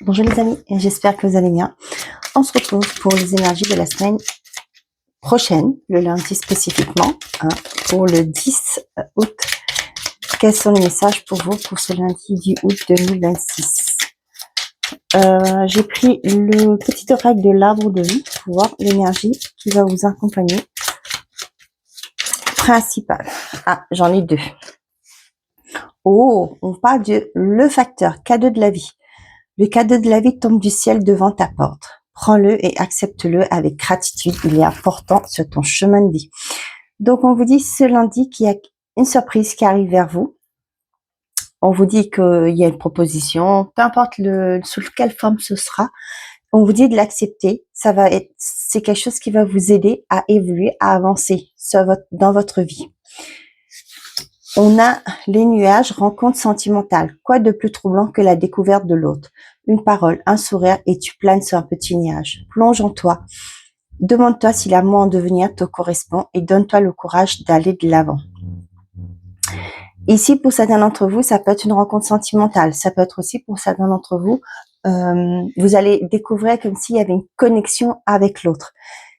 Bonjour les amis, j'espère que vous allez bien. On se retrouve pour les énergies de la semaine prochaine, le lundi spécifiquement, pour le 10 août. Quels sont les messages pour vous pour ce lundi 10 août 2026? J'ai pris le petit oracle de l'arbre de vie pour voir l'énergie qui va vous accompagner. Principale. Ah, j'en ai deux. Oh, on parle de le facteur, cadeau de la vie. Le cadeau de la vie tombe du ciel devant ta porte. Prends-le et accepte-le avec gratitude. Il est important sur ton chemin de vie. Donc, on vous dit ce lundi qu'il y a une surprise qui arrive vers vous. On vous dit qu'il y a une proposition, peu importe sous quelle forme ce sera. On vous dit de l'accepter. C'est quelque chose qui va vous aider à évoluer, à avancer dans votre vie. On a les nuages, rencontre sentimentale. Quoi de plus troublant que la découverte de l'autre? Une parole, un sourire et tu planes sur un petit nuage. Plonge en toi. Demande-toi si l'amour en devenir te correspond et donne-toi le courage d'aller de l'avant. Ici, pour certains d'entre vous, ça peut être une rencontre sentimentale. Ça peut être aussi pour certains d'entre vous, vous allez découvrir comme s'il y avait une connexion avec l'autre.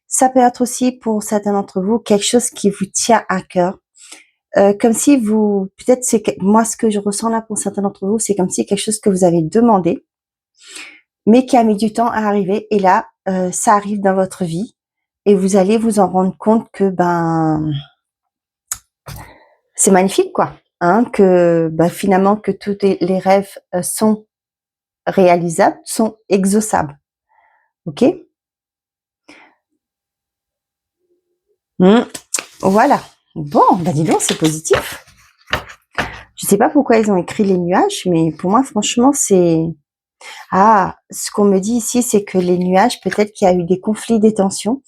Ça peut être aussi pour certains d'entre vous quelque chose qui vous tient à cœur. Comme si peut-être moi ce que je ressens là pour certains d'entre vous, c'est comme si quelque chose que vous avez demandé, mais qui a mis du temps à arriver, et là, ça arrive dans votre vie, et vous allez vous en rendre compte que c'est magnifique quoi, que finalement que tous les rêves sont réalisables, sont exauçables, ok. Voilà. Bon, dis donc, c'est positif. Je sais pas pourquoi ils ont écrit les nuages, mais pour moi, franchement, c'est... Ah, ce qu'on me dit ici, c'est que les nuages, peut-être qu'il y a eu des conflits, des tensions.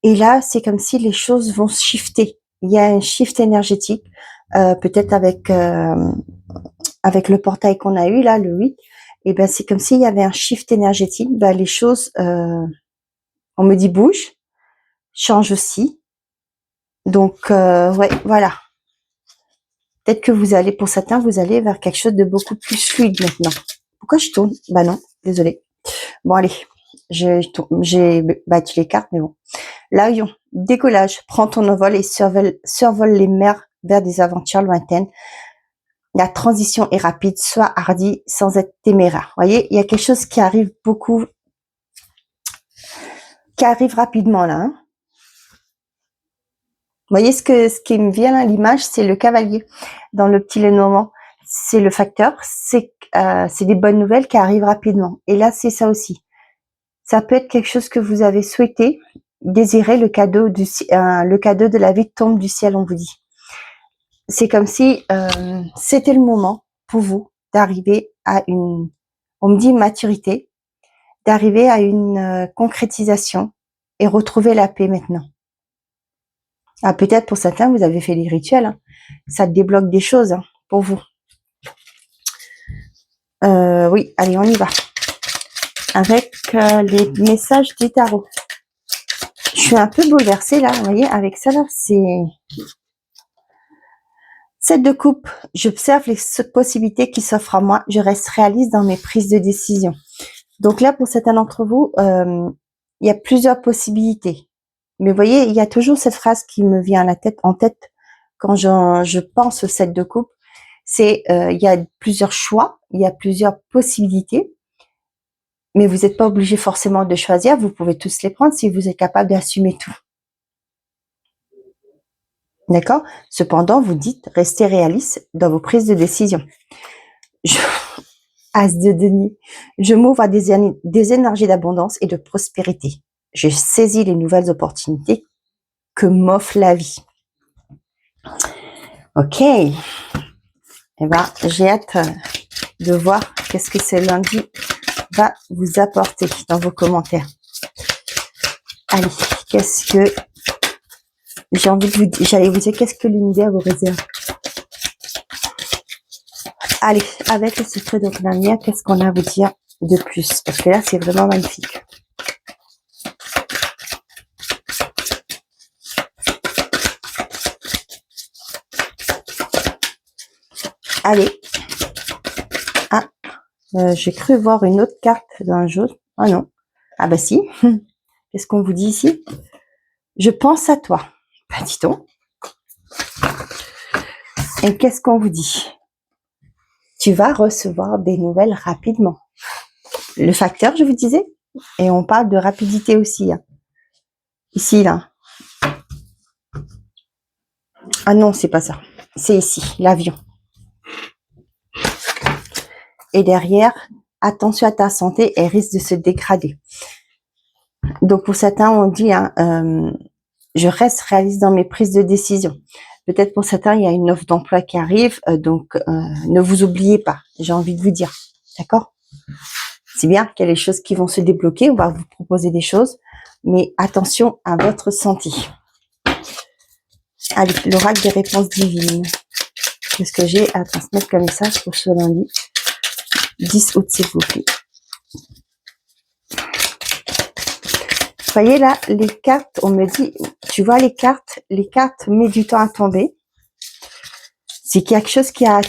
Et là, c'est comme si les choses vont shifter. Il y a un shift énergétique, peut-être avec le portail qu'on a eu, là, le 8. Et c'est comme s'il y avait un shift énergétique. Les choses, on me dit bouge, change aussi. Donc, ouais, voilà. Peut-être que pour certains, vous allez vers quelque chose de beaucoup plus fluide maintenant. Pourquoi je tourne? Non, désolé. Bon, allez, j'ai battu les cartes, mais bon. L'avion, décollage, prends ton envol et survole les mers vers des aventures lointaines. La transition est rapide, sois hardi sans être téméraire. Vous voyez, il y a quelque chose qui arrive rapidement là. Vous voyez, ce qui me vient à l'image, c'est le cavalier dans le petit Lenormand. C'est le facteur, c'est des bonnes nouvelles qui arrivent rapidement. Et là, c'est ça aussi. Ça peut être quelque chose que vous avez souhaité, désiré, le cadeau de la vie tombe du ciel, on vous dit. C'est comme si c'était le moment pour vous d'arriver à on me dit maturité, d'arriver à une concrétisation et retrouver la paix maintenant. Ah, peut-être pour certains, vous avez fait des rituels, ça débloque des choses pour vous. Oui, allez, on y va. Avec les messages du tarot. Je suis un peu bouleversée là, vous voyez, avec ça là, c'est... 7 de coupe, j'observe les possibilités qui s'offrent à moi, je reste réaliste dans mes prises de décision. Donc là, pour certains d'entre vous, il y a plusieurs possibilités. Mais vous voyez, il y a toujours cette phrase qui me vient en tête quand je pense au 7 de coupe. C'est, il y a plusieurs choix, il y a plusieurs possibilités, mais vous n'êtes pas obligé forcément de choisir, vous pouvez tous les prendre si vous êtes capable d'assumer tout. D'accord? Cependant, vous dites, restez réaliste dans vos prises de décision. As de denier. Je m'ouvre à des énergies d'abondance et de prospérité. Je saisis les nouvelles opportunités que m'offre la vie. Ok. J'ai hâte de voir qu'est-ce que ce lundi va vous apporter dans vos commentaires. Allez, qu'est-ce que j'allais vous dire, qu'est-ce que l'univers vous réserve? Allez, avec le secret de la lumière, qu'est-ce qu'on a à vous dire de plus? Parce que là, c'est vraiment magnifique. Allez. 1, J'ai cru voir une autre carte d'un jour. Ah non. Ah bah si. Qu'est-ce qu'on vous dit ici? Je pense à toi. Bah dis donc. Et qu'est-ce qu'on vous dit? Tu vas recevoir des nouvelles rapidement. Le facteur, je vous disais. Et on parle de rapidité aussi. Hein. Ici, là. Ah non, c'est pas ça. C'est ici, l'avion. Et derrière, attention à ta santé, elle risque de se dégrader. Donc pour certains, on dit, hein, je reste réaliste dans mes prises de décision. Peut-être pour certains, il y a une offre d'emploi qui arrive, donc ne vous oubliez pas, j'ai envie de vous dire. D'accord? C'est bien qu'il y a des choses qui vont se débloquer, on va vous proposer des choses, mais attention à votre santé. Allez, l'oracle des réponses divines. Qu'est-ce que j'ai à transmettre comme message pour ce lundi 10 août, s'il vous plaît. Vous voyez là, les cartes, on me dit, tu vois les cartes mettent du temps à tomber. C'est quelque chose qui a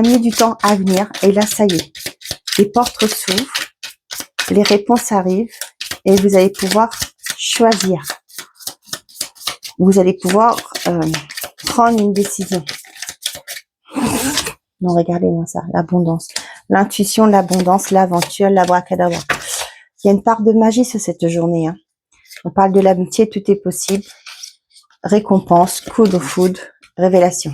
mis du temps à venir. Et là, ça y est, les portes s'ouvrent, les réponses arrivent et vous allez pouvoir choisir. Vous allez pouvoir prendre une décision. Non, regardez-moi ça, l'abondance. L'intuition, l'abondance, l'aventure, l'abracadabra. Il y a une part de magie sur cette journée. Hein. On parle de l'amitié, tout est possible. Récompense, coup de foudre, révélation.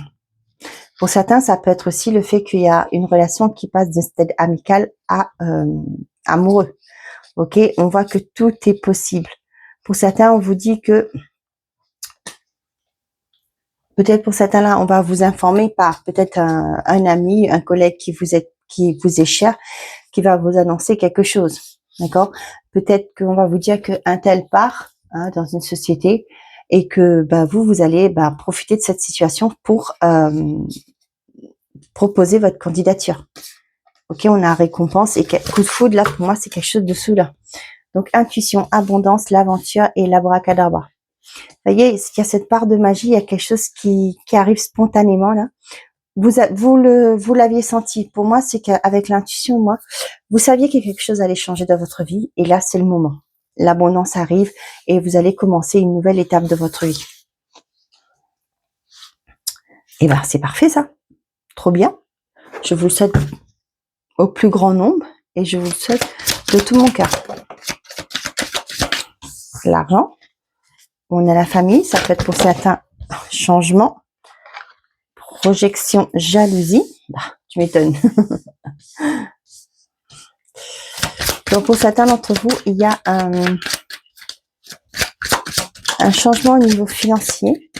Pour certains, ça peut être aussi le fait qu'il y a une relation qui passe de stade amical à amoureux. Ok, on voit que tout est possible. Pour certains, on vous dit que peut-être pour certains là, on va vous informer par peut-être un ami, un collègue qui vous est cher, qui va vous annoncer quelque chose. D'accord? Peut-être qu'on va vous dire qu'un tel part dans une société et que vous allez profiter de cette situation pour proposer votre candidature. Ok, on a récompense et coup de foudre là pour moi c'est quelque chose de sous là. Donc intuition, abondance, l'aventure et l'abracadabra. Vous voyez, il y a cette part de magie, il y a quelque chose qui arrive spontanément là. Vous l'aviez senti. Pour moi, c'est qu'avec l'intuition, moi, vous saviez que quelque chose allait changer dans votre vie et là, c'est le moment. L'abondance arrive et vous allez commencer une nouvelle étape de votre vie. Et c'est parfait ça. Trop bien. Je vous le souhaite au plus grand nombre et je vous le souhaite de tout mon cœur. L'argent. On a la famille, ça peut être pour certains changement. Projection, jalousie. Tu m'étonnes. Donc pour certains d'entre vous, il y a un changement au niveau financier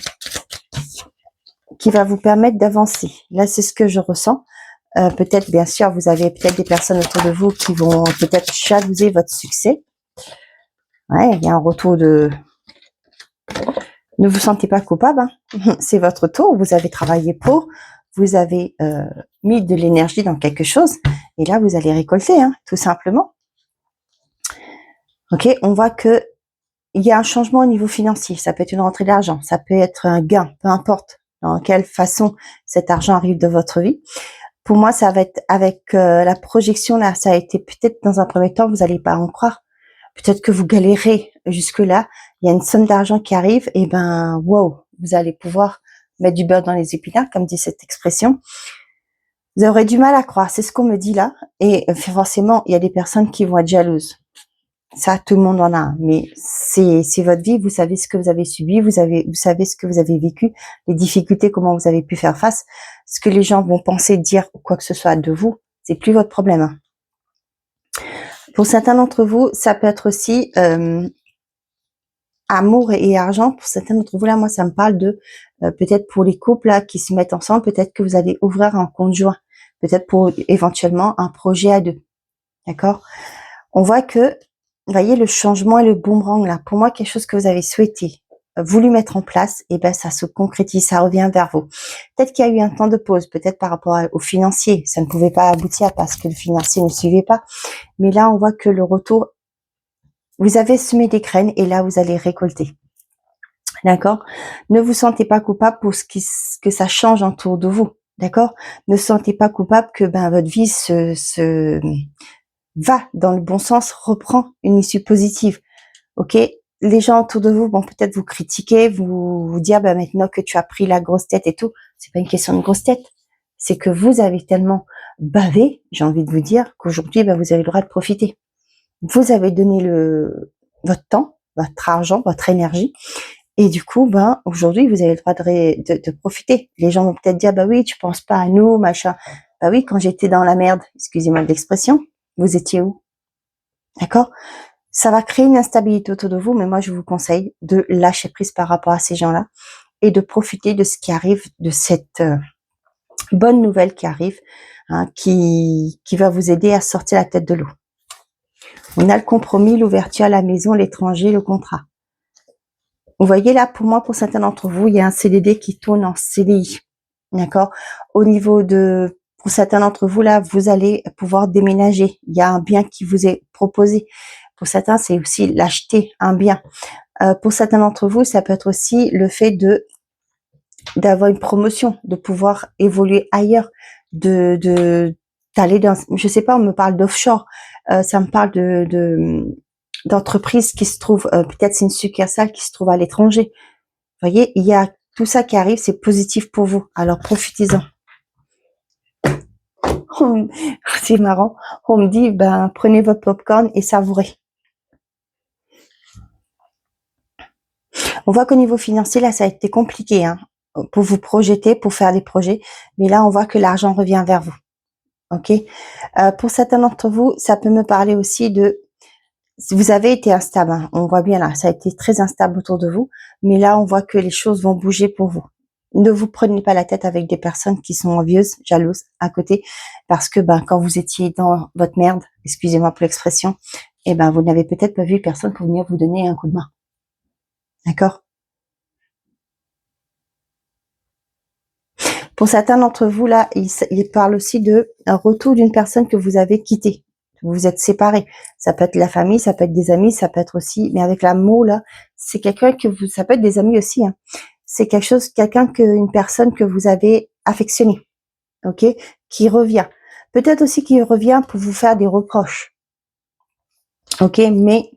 qui va vous permettre d'avancer. Là, c'est ce que je ressens. Peut-être, bien sûr, vous avez peut-être des personnes autour de vous qui vont peut-être jalouser votre succès. Ouais, il y a un retour de... Ne vous sentez pas coupable, hein. C'est votre tour, vous avez travaillé pour, vous avez mis de l'énergie dans quelque chose, et là, vous allez récolter, hein, tout simplement. Ok, on voit que il y a un changement au niveau financier. Ça peut être une rentrée d'argent, ça peut être un gain, peu importe dans quelle façon cet argent arrive dans votre vie. Pour moi, ça va être avec la projection, là, ça a été peut-être dans un premier temps, vous n'allez pas en croire. Peut-être que vous galérez jusque-là, il y a une somme d'argent qui arrive, et wow, vous allez pouvoir mettre du beurre dans les épinards, comme dit cette expression. Vous aurez du mal à croire, c'est ce qu'on me dit là, et forcément, il y a des personnes qui vont être jalouses. Ça, tout le monde en a, mais c'est votre vie, vous savez ce que vous avez subi, vous savez ce que vous avez vécu, les difficultés, comment vous avez pu faire face. Ce que les gens vont penser, dire ou quoi que ce soit de vous, c'est plus votre problème. Hein. Pour certains d'entre vous, ça peut être aussi amour et argent. Pour certains d'entre vous, là, moi, ça me parle de peut-être pour les couples là qui se mettent ensemble, peut-être que vous allez ouvrir un compte joint, peut-être pour éventuellement un projet à deux. D'accord? On voit que vous voyez le changement et le boomerang là, pour moi quelque chose que vous avez souhaité, voulu mettre en place, et ça se concrétise, ça revient vers vous. Peut-être qu'il y a eu un temps de pause, peut-être par rapport au financier, ça ne pouvait pas aboutir parce que le financier ne suivait pas. Mais là, on voit que le retour, vous avez semé des graines et là, vous allez récolter. D'accord? Ne vous sentez pas coupable pour que ça change autour de vous. D'accord? Ne sentez pas coupable que votre vie va dans le bon sens, reprend une issue positive. OK? Les gens autour de vous vont peut-être vous critiquer, vous dire maintenant que tu as pris la grosse tête et tout. C'est pas une question de grosse tête. C'est que vous avez tellement bavé, j'ai envie de vous dire, qu'aujourd'hui, vous avez le droit de profiter. Vous avez donné votre temps, votre argent, votre énergie. Et du coup, aujourd'hui, vous avez le droit de profiter. Les gens vont peut-être dire, oui, tu penses pas à nous, machin. Oui, quand j'étais dans la merde, excusez-moi de l'expression, vous étiez où? D'accord? Ça va créer une instabilité autour de vous, mais moi, je vous conseille de lâcher prise par rapport à ces gens-là et de profiter de ce qui arrive, de cette bonne nouvelle qui arrive, hein, qui va vous aider à sortir la tête de l'eau. On a le compromis, l'ouverture à la maison, l'étranger, le contrat. Vous voyez là, pour moi, pour certains d'entre vous, il y a un CDD qui tourne en CDI. D'accord? Au niveau pour certains d'entre vous, là, vous allez pouvoir déménager. Il y a un bien qui vous est proposé. Pour certains, c'est aussi l'acheter, un bien. Pour certains d'entre vous, ça peut être aussi le fait d'avoir une promotion, de pouvoir évoluer ailleurs, d'aller dans, je sais pas, on me parle d'offshore, ça me parle d'entreprises qui se trouvent, peut-être c'est une succursale qui se trouve à l'étranger. Vous voyez, il y a tout ça qui arrive, c'est positif pour vous. Alors profitez-en. C'est marrant. On me dit, prenez votre popcorn et savourez. On voit qu'au niveau financier, là, ça a été compliqué, hein, pour vous projeter, pour faire des projets. Mais là, on voit que l'argent revient vers vous. OK? Pour certains d'entre vous, ça peut me parler aussi vous avez été instable, hein. On voit bien là, ça a été très instable autour de vous. Mais là, on voit que les choses vont bouger pour vous. Ne vous prenez pas la tête avec des personnes qui sont envieuses, jalouses à côté, parce que quand vous étiez dans votre merde, excusez-moi pour l'expression, vous n'avez peut-être pas vu personne pour venir vous donner un coup de main. D'accord? Pour certains d'entre vous, là, il parle aussi de un retour d'une personne que vous avez quittée. Vous vous êtes séparés. Ça peut être la famille, ça peut être des amis, ça peut être aussi, mais avec l'amour, là, c'est quelqu'un ça peut être des amis aussi, hein. C'est une personne que vous avez affectionnée. OK? Qui revient. Peut-être aussi qu'il revient pour vous faire des reproches. OK? Mais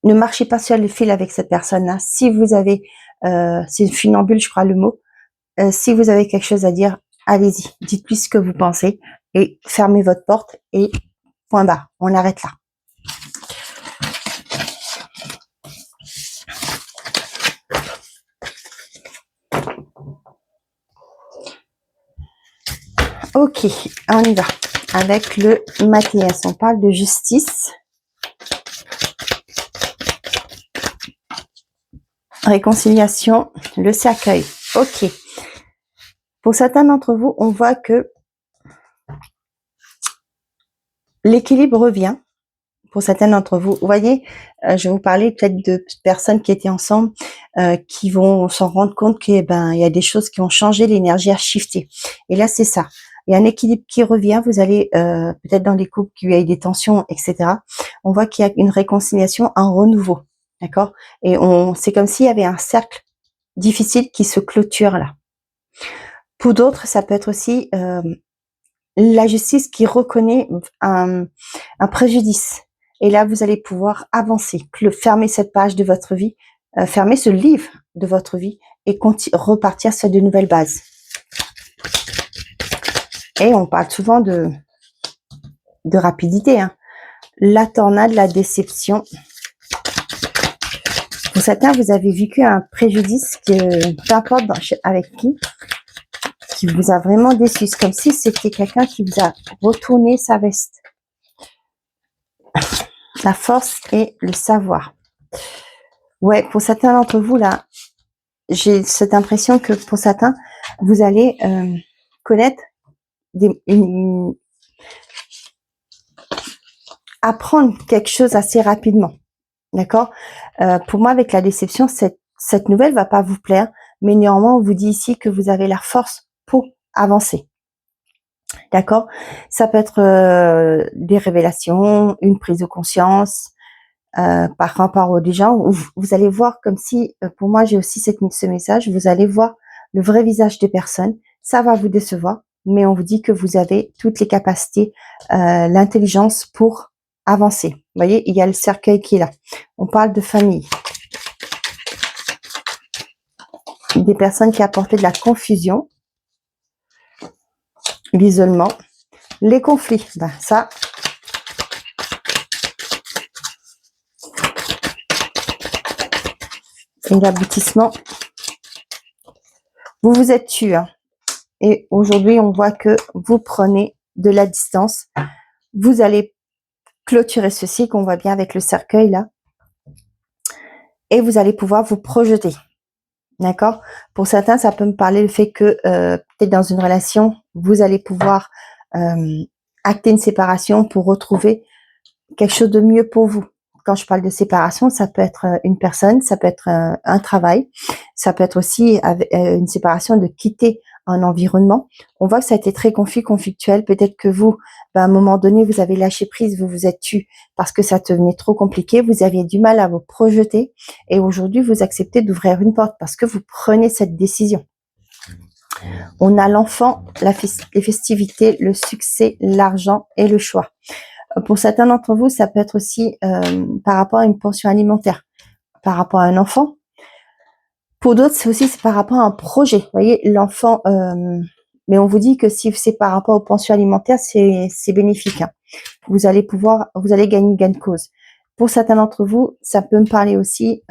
ne marchez pas sur le fil avec cette personne-là. Si vous avez, c'est une funambule, je crois le mot. Si vous avez quelque chose à dire, allez-y. Dites-lui ce que vous pensez et fermez votre porte et point barre. On arrête là. Ok, on y va. Avec le Mathias, on parle de justice. Réconciliation, le cercueil. Ok. Pour certains d'entre vous, on voit que l'équilibre revient. Pour certains d'entre vous, vous voyez, je vais vous parler peut-être de personnes qui étaient ensemble, qui vont s'en rendre compte qu'il y a des choses qui ont changé, l'énergie a shifté. Et là, c'est ça. Il y a un équilibre qui revient. Vous allez peut-être dans les couples qui eu des tensions, etc. On voit qu'il y a une réconciliation, un renouveau, d'accord. Et c'est comme s'il y avait un cercle difficile qui se clôture là. Pour d'autres, ça peut être aussi la justice qui reconnaît un préjudice. Et là, vous allez pouvoir avancer, fermer cette page de votre vie, fermer ce livre de votre vie et repartir sur de nouvelles bases. Et on parle souvent de rapidité, hein. La tornade, la déception. Pour certains, vous avez vécu un préjudice peu importe avec qui vous a vraiment déçu. C'est comme si c'était quelqu'un qui vous a retourné sa veste. La force et le savoir. Ouais, pour certains d'entre vous, là, j'ai cette impression que pour certains, vous allez connaître apprendre quelque chose assez rapidement. D'accord? Pour moi, avec la déception, cette nouvelle va pas vous plaire, mais néanmoins, on vous dit ici que vous avez la force pour avancer. D'accord? Ça peut être des révélations, une prise de conscience, par rapport aux gens, où vous allez voir comme si, pour moi j'ai aussi ce message, vous allez voir le vrai visage des personnes ça va vous décevoir, mais on vous dit que vous avez toutes les capacités, l'intelligence pour avancer. Vous voyez, il y a le cercueil qui est là. On parle de famille. Des personnes qui apportaient de la confusion, l'isolement, les conflits. Ben, ça, et l'aboutissement. Vous vous êtes tués. Hein. Et aujourd'hui, on voit que vous prenez de la distance. Vous allez clôturer ceci qu'on voit bien avec le cercueil là. Et vous allez pouvoir vous projeter. D'accord? Pour certains, ça peut me parler le fait que peut-être dans une relation, vous allez pouvoir acter une séparation pour retrouver quelque chose de mieux pour vous. Quand je parle de séparation, ça peut être une personne, ça peut être un travail, ça peut être aussi une séparation de quitter un environnement. On voit que ça a été très conflictuel. Peut-être que vous, à un moment donné, vous avez lâché prise, vous vous êtes tu parce que ça devenait trop compliqué, vous aviez du mal à vous projeter et aujourd'hui, vous acceptez d'ouvrir une porte parce que vous prenez cette décision. On a l'enfant, les festivités, le succès, l'argent et le choix. Pour certains d'entre vous, ça peut être aussi par rapport à une pension alimentaire, par rapport à un enfant. Pour d'autres, c'est par rapport à un projet. Vous voyez, l'enfant, mais on vous dit que si c'est par rapport aux pensions alimentaires, c'est bénéfique. Hein. Vous allez gagner gain de cause. Pour certains d'entre vous, ça peut me parler aussi,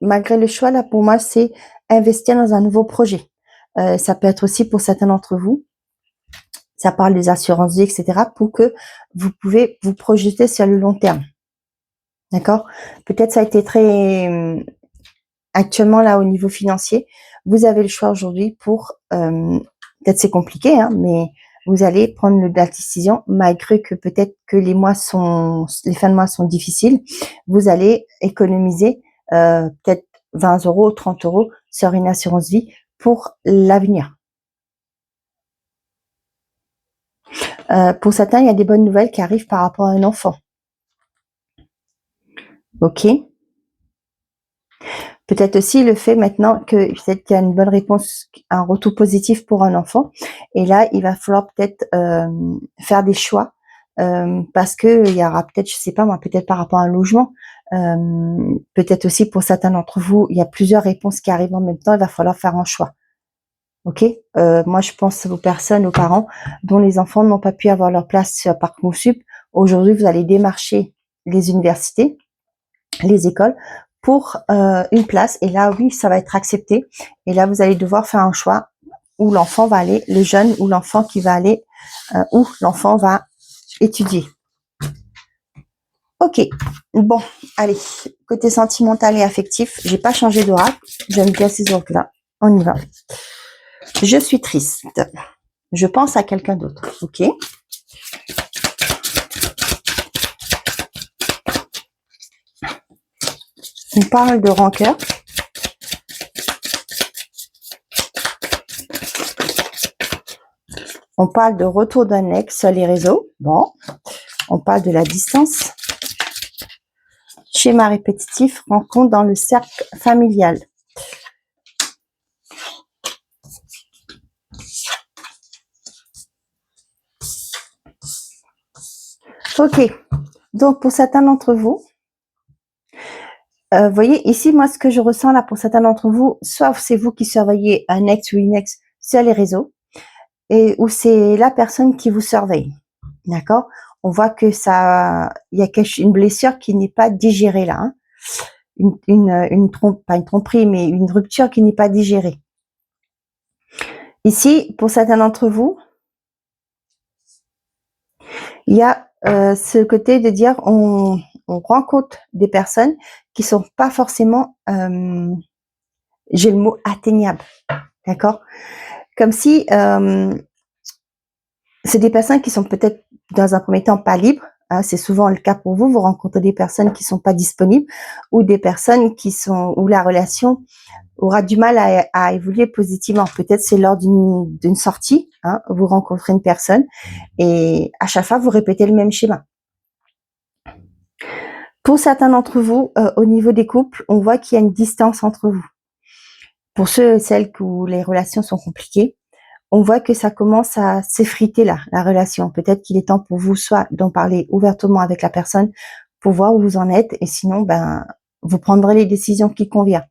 malgré le choix, là, pour moi, c'est investir dans un nouveau projet. Ça peut être aussi pour certains d'entre vous, ça parle des assurances vie, etc., pour que vous pouvez vous projeter sur le long terme. D'accord? Peut-être ça a été très... actuellement, là, au niveau financier, vous avez le choix aujourd'hui pour... peut-être c'est compliqué, hein, mais vous allez prendre la décision, malgré que peut-être que les fins de mois sont difficiles, vous allez économiser peut-être 20 €, 30 € sur une assurance vie pour l'avenir. Pour certains, il y a des bonnes nouvelles qui arrivent par rapport à un enfant. Ok. Peut-être aussi le fait maintenant que peut-être qu'il y a une bonne réponse, un retour positif pour un enfant. Et là, il va falloir peut-être faire des choix parce que il y aura peut-être, je sais pas moi, peut-être par rapport à un logement. Peut-être aussi pour certains d'entre vous, il y a plusieurs réponses qui arrivent en même temps. Il va falloir faire un choix. Ok, moi je pense aux personnes, aux parents dont les enfants n'ont pas pu avoir leur place sur Parcoursup. Aujourd'hui, vous allez démarcher les universités, les écoles pour une place. Et là, oui, ça va être accepté. Et là, vous allez devoir faire un choix où l'enfant va aller, le jeune ou l'enfant qui va aller, où l'enfant va étudier. Ok, bon, allez, côté sentimental et affectif, j'ai pas changé d'oracle. J'aime bien ces oracles-là. On y va. Je suis triste. Je pense à quelqu'un d'autre. Ok. On parle de rancœur. On parle de retour d'un ex sur les réseaux. Bon. On parle de la distance. Schéma répétitif, rencontre dans le cercle familial. Ok. Donc, pour certains d'entre vous, voyez, ici, moi, ce que je ressens là pour certains d'entre vous, soit c'est vous qui surveillez un ex ou une ex sur les réseaux, ou c'est la personne qui vous surveille. D'accord? On voit que il y a une blessure qui n'est pas digérée là. Hein. Pas une tromperie, mais une rupture qui n'est pas digérée. Ici, pour certains d'entre vous, il y a ce côté de dire on rencontre des personnes qui sont pas forcément, j'ai le mot atteignable, d'accord? Comme si c'est des personnes qui sont peut-être dans un premier temps pas libres. Hein, c'est souvent le cas pour vous. Vous rencontrez des personnes qui sont pas disponibles ou des personnes où la relation aura du mal à évoluer positivement. Peut-être c'est lors d'une sortie, hein, vous rencontrez une personne et à chaque fois vous répétez le même schéma. Pour certains d'entre vous, au niveau des couples, on voit qu'il y a une distance entre vous. Pour ceux et celles où les relations sont compliquées, on voit que ça commence à s'effriter là, la relation. Peut-être qu'il est temps pour vous soit d'en parler ouvertement avec la personne pour voir où vous en êtes et sinon, ben, vous prendrez les décisions qui conviennent.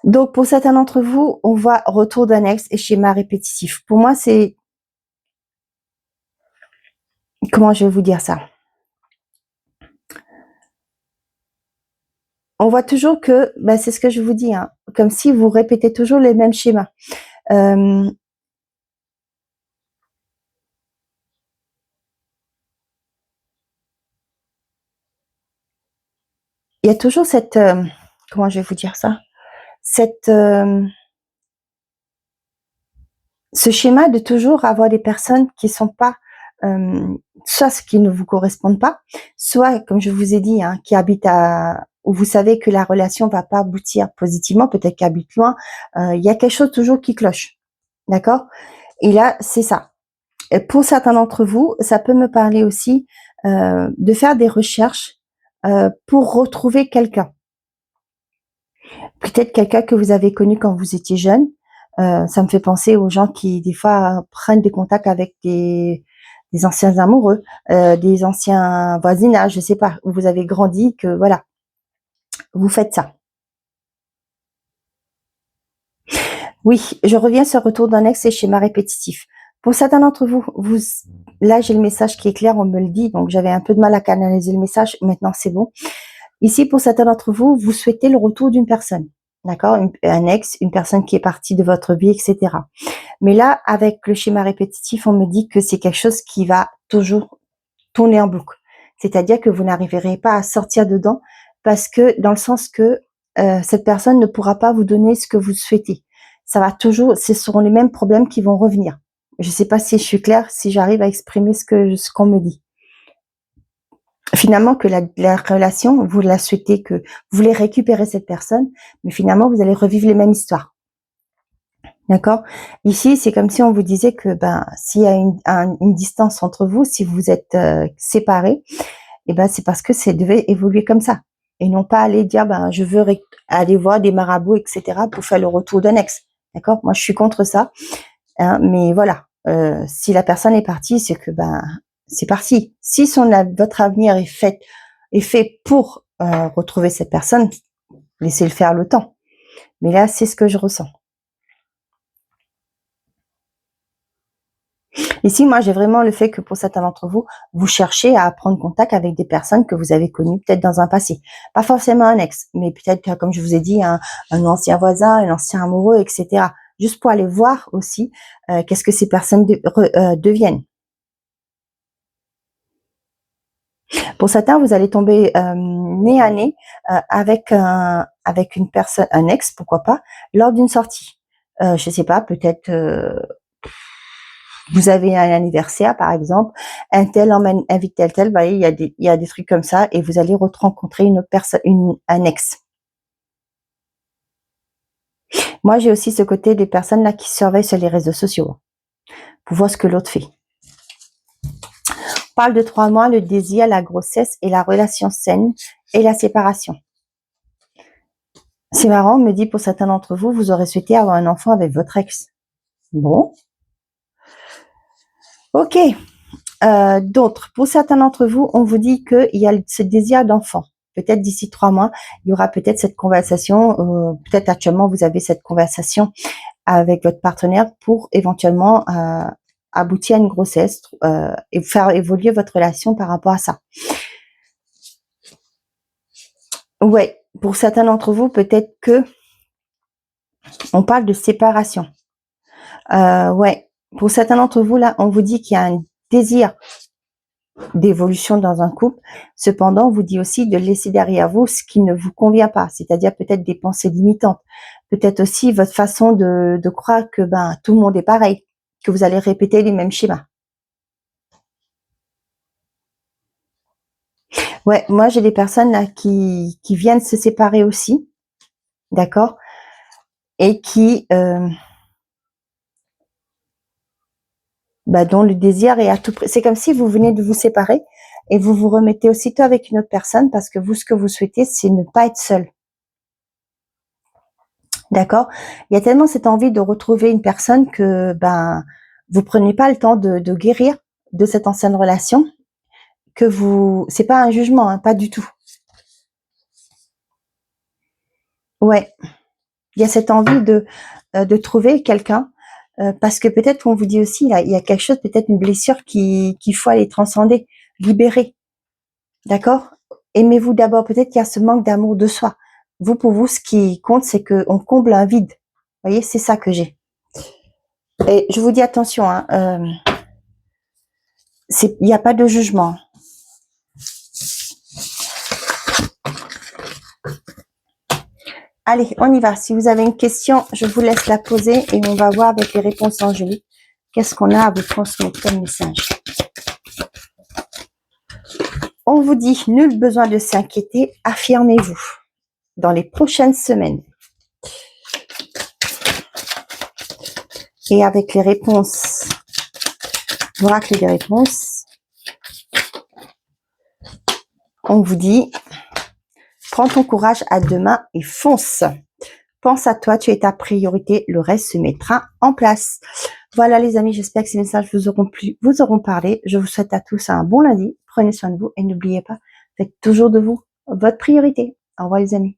Donc, pour certains d'entre vous, on voit retour d'annexe et schéma répétitif. Pour moi, c'est... Comment je vais vous dire ça? On voit toujours que, ben, c'est ce que je vous dis, hein, comme si vous répétez toujours les mêmes schémas. Il y a toujours cette... comment je vais vous dire ça? Cette... ce schéma de toujours avoir des personnes qui sont pas... soit ce qui ne vous correspondent pas, soit, comme je vous ai dit, hein, qui habitent à... où vous savez que la relation va pas aboutir positivement, peut-être qu'ils habitent loin, il y a quelque chose toujours qui cloche. D'accord? Et là, c'est ça. Et pour certains d'entre vous, ça peut me parler aussi de faire des recherches pour retrouver quelqu'un. Peut-être quelqu'un que vous avez connu quand vous étiez jeune. Ça me fait penser aux gens qui, des fois, prennent des contacts avec des anciens amoureux, des anciens voisinages, je sais pas, où vous avez grandi, que voilà, vous faites ça. Oui, je reviens sur retour d'un ex et schéma répétitif. Pour certains d'entre vous, là j'ai le message qui est clair, on me le dit, donc j'avais un peu de mal à canaliser le message, maintenant c'est bon. Ici, pour certains d'entre vous, vous souhaitez le retour d'une personne, d'accord, un ex, une personne qui est partie de votre vie, etc. Mais là, avec le schéma répétitif, on me dit que c'est quelque chose qui va toujours tourner en boucle. C'est-à-dire que vous n'arriverez pas à sortir dedans parce que, dans le sens que cette personne ne pourra pas vous donner ce que vous souhaitez. Ça va toujours, ce seront les mêmes problèmes qui vont revenir. Je ne sais pas si je suis claire, si j'arrive à exprimer ce qu'on me dit. Finalement, que la relation, vous la souhaitez, que vous voulez récupérer cette personne, mais finalement, vous allez revivre les mêmes histoires. D'accord? Ici, c'est comme si on vous disait que ben, s'il y a une distance entre vous, si vous êtes séparés, et ben c'est parce que ça devait évoluer comme ça. Et non pas aller dire ben je veux aller voir des marabouts, etc. pour faire le retour d'un ex. D'accord? Moi, je suis contre ça. Hein, mais voilà. Si la personne est partie, c'est que ben c'est parti. Si votre avenir est fait pour retrouver cette personne, laissez-le faire le temps. Mais là, c'est ce que je ressens. Ici, moi, j'ai vraiment le fait que pour certains d'entre vous, vous cherchez à prendre contact avec des personnes que vous avez connues peut-être dans un passé. Pas forcément un ex, mais peut-être, comme je vous ai dit, un ancien voisin, un ancien amoureux, etc. Juste pour aller voir aussi qu'est-ce que ces personnes deviennent. Pour certains, vous allez tomber nez à nez avec une personne, un ex, pourquoi pas, lors d'une sortie. Je sais pas, peut-être vous avez un anniversaire, par exemple, un tel invite tel, vous voyez, il y a des trucs comme ça, et vous allez rencontrer une autre personne, un ex. Moi, j'ai aussi ce côté des personnes là qui surveillent sur les réseaux sociaux pour voir ce que l'autre fait. On parle de 3 mois, le désir, la grossesse et la relation saine et la séparation. C'est marrant, on me dit pour certains d'entre vous, vous aurez souhaité avoir un enfant avec votre ex. Bon. Ok. D'autres, pour certains d'entre vous, on vous dit qu'il y a ce désir d'enfant. Peut-être d'ici 3 mois, il y aura peut-être cette conversation, peut-être actuellement vous avez cette conversation avec votre partenaire pour éventuellement aboutir à une grossesse et faire évoluer votre relation par rapport à ça. Ouais, pour certains d'entre vous, peut-être que on parle de séparation. Ouais, pour certains d'entre vous, là, on vous dit qu'il y a un désir d'évolution dans un couple. Cependant, on vous dit aussi de laisser derrière vous ce qui ne vous convient pas, c'est-à-dire peut-être des pensées limitantes, peut-être aussi votre façon de croire que ben tout le monde est pareil, que vous allez répéter les mêmes schémas. Ouais, moi j'ai des personnes là qui viennent se séparer aussi, d'accord, et qui dont le désir est à tout prix. C'est comme si vous venez de vous séparer et vous vous remettez aussitôt avec une autre personne parce que vous, ce que vous souhaitez, c'est ne pas être seul. D'accord? Il y a tellement cette envie de retrouver une personne que, ben, vous prenez pas le temps de guérir de cette ancienne relation, que vous c'est pas un jugement, hein, pas du tout. Ouais, il y a cette envie de trouver quelqu'un, parce que peut-être qu'on vous dit aussi, là, il y a quelque chose, peut-être une blessure qu'il faut aller transcender, libérer, d'accord? Aimez-vous d'abord, peut-être qu'il y a ce manque d'amour de soi. Vous, pour vous, ce qui compte, c'est qu'on comble un vide. Vous voyez, c'est ça que j'ai. Et je vous dis attention, hein, il n'y a pas de jugement. Allez, on y va. Si vous avez une question, je vous laisse la poser et on va voir avec les réponses angéliques qu'est-ce qu'on a à vous transmettre comme message. On vous dit, nul besoin de s'inquiéter, affirmez-vous dans les prochaines semaines. Et avec les réponses, l'oracle des réponses, on vous dit, prends ton courage à deux mains et fonce. Pense à toi, tu es ta priorité, le reste se mettra en place. Voilà les amis, j'espère que ces messages vous auront plu, vous auront parlé. Je vous souhaite à tous un bon lundi. Prenez soin de vous et n'oubliez pas, faites toujours de vous votre priorité. Au revoir les amis.